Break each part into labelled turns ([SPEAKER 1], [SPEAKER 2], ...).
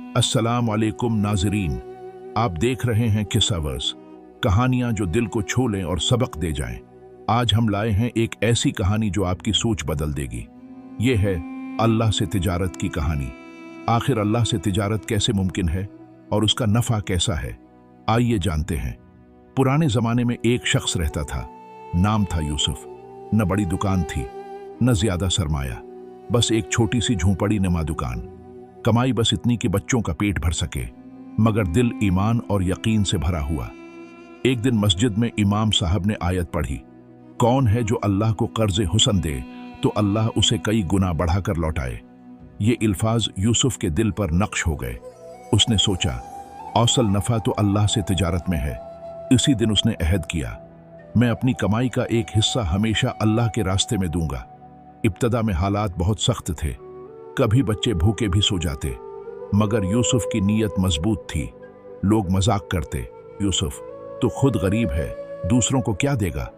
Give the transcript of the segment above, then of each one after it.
[SPEAKER 1] अस्सलाम वालेकुम नाज़रीन, आप देख रहे हैं किस्सावर्स, कहानियां जो दिल को छू लें और सबक दे जाएं। आज हम लाए हैं एक ऐसी कहानी जो आपकी सोच बदल देगी। ये है अल्लाह से तिजारत की कहानी। आखिर अल्लाह से तिजारत कैसे मुमकिन है और उसका नफ़ा कैसा है, आइए जानते हैं। पुराने ज़माने में एक शख्स रहता था, नाम था यूसुफ। न बड़ी दुकान थी, न ज़्यादा सरमाया, बस एक छोटी सी झोंपड़ी नुमा दुकान। कमाई बस इतनी कि बच्चों का पेट भर सके, मगर दिल ईमान और यकीन से भरा हुआ। एक दिन मस्जिद में इमाम साहब ने आयत पढ़ी, कौन है जो अल्लाह को कर्ज़े हुसन दे तो अल्लाह उसे कई गुना बढ़ाकर लौटाए। ये अल्फाज यूसुफ के दिल पर नक्श हो गए। उसने सोचा, औसल नफ़ा तो अल्लाह से तिजारत में है। इसी दिन उसने अहद किया, मैं अपनी कमाई का एक हिस्सा हमेशा अल्लाह के रास्ते में दूंगा। इब्तदा में हालात बहुत सख्त थे, कभी बच्चे भूखे भी सो जाते, मगर यूसुफ की नीयत मजबूत थी। लोग मजाक करते, यूसुफ तो खुद गरीब है, दूसरों को क्या देगा,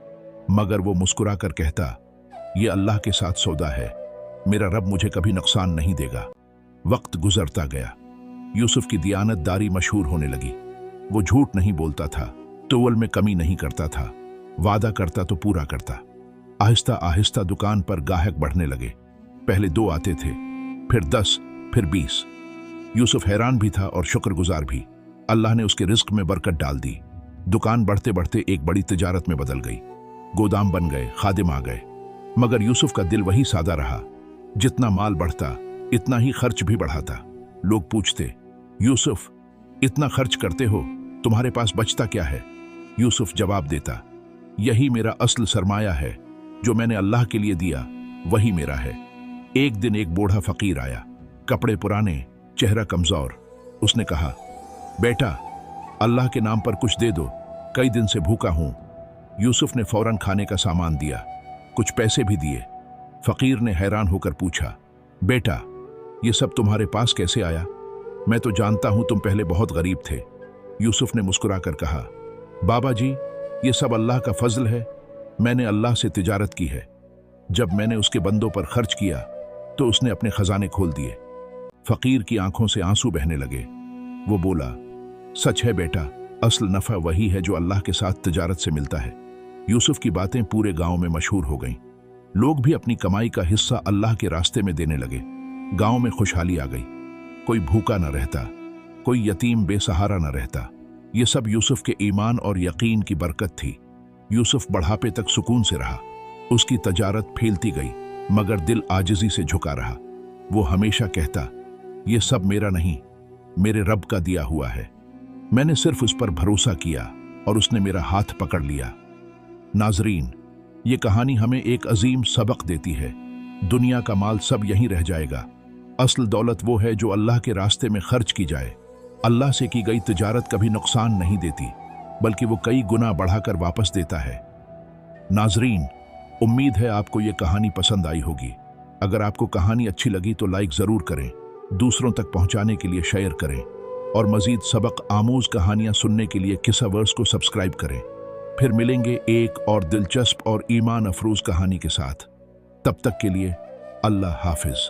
[SPEAKER 1] मगर वो मुस्कुरा कर कहता, ये अल्लाह के साथ सौदा है, मेरा रब मुझे कभी नुकसान नहीं देगा। वक्त गुजरता गया, यूसुफ की दियानतदारी मशहूर होने लगी। वो झूठ नहीं बोलता था, तोवल में कमी नहीं करता था, वादा करता तो पूरा करता। आहिस्ता आहिस्ता दुकान पर गाहक बढ़ने लगे। पहले 2 आते थे, फिर 10, फिर 20। यूसुफ हैरान भी था और शुक्रगुजार भी। अल्लाह ने उसके रिस्क में बरकत डाल दी। दुकान बढ़ते बढ़ते एक बड़ी तिजारत में बदल गई। गोदाम बन गए, खादिम आ गए, मगर यूसुफ का दिल वही सादा रहा। जितना माल बढ़ता, इतना ही खर्च भी बढ़ाता। लोग पूछते, यूसुफ इतना खर्च करते हो, तुम्हारे पास बचता क्या है? यूसुफ जवाब देता, यही मेरा असल सरमाया है, जो मैंने अल्लाह के लिए दिया वही मेरा है। एक दिन एक बूढ़ा फकीर आया, कपड़े पुराने, चेहरा कमजोर। उसने कहा, बेटा अल्लाह के नाम पर कुछ दे दो, कई दिन से भूखा हूं। यूसुफ ने फौरन खाने का सामान दिया, कुछ पैसे भी दिए। फकीर ने हैरान होकर पूछा, बेटा ये सब तुम्हारे पास कैसे आया? मैं तो जानता हूं तुम पहले बहुत गरीब थे। यूसुफ ने मुस्कुराकर कहा, बाबा जी ये सब अल्लाह का फजल है। मैंने अल्लाह से तिजारत की है। जब मैंने उसके बंदों पर खर्च किया तो उसने अपने खजाने खोल दिए। फकीर की आंखों से आंसू बहने लगे। वो बोला, सच है बेटा, असल नफा वही है जो अल्लाह के साथ तिजारत से मिलता है। यूसुफ की बातें पूरे गांव में मशहूर हो गईं। लोग भी अपनी कमाई का हिस्सा अल्लाह के रास्ते में देने लगे। गांव में खुशहाली आ गई। कोई भूखा न रहता, कोई यतीम बेसहारा न रहता। ये सब यूसुफ के ईमान और यकीन की बरकत थी। यूसुफ बढ़ापे तक सुकून से रहा। उसकी तजारत फैलती गई, मगर दिल आजिज़ी से झुका रहा। वो हमेशा कहता, ये सब मेरा नहीं, मेरे रब का दिया हुआ है। मैंने सिर्फ उस पर भरोसा किया और उसने मेरा हाथ पकड़ लिया। नाजरीन, ये कहानी हमें एक अजीम सबक देती है। दुनिया का माल सब यहीं रह जाएगा। असल दौलत वो है जो अल्लाह के रास्ते में खर्च की जाए। अल्लाह से की गई तिजारत कभी नुकसान नहीं देती, बल्कि वो कई गुना बढ़ाकर वापस देता है। नाजरीन, उम्मीद है आपको ये कहानी पसंद आई होगी। अगर आपको कहानी अच्छी लगी तो लाइक ज़रूर करें, दूसरों तक पहुंचाने के लिए शेयर करें, और मज़ीद सबक आमूज़ कहानियां सुनने के लिए किस्सावर्स को सब्सक्राइब करें। फिर मिलेंगे एक और दिलचस्प और ईमान अफरोज़ कहानी के साथ। तब तक के लिए अल्लाह हाफिज़।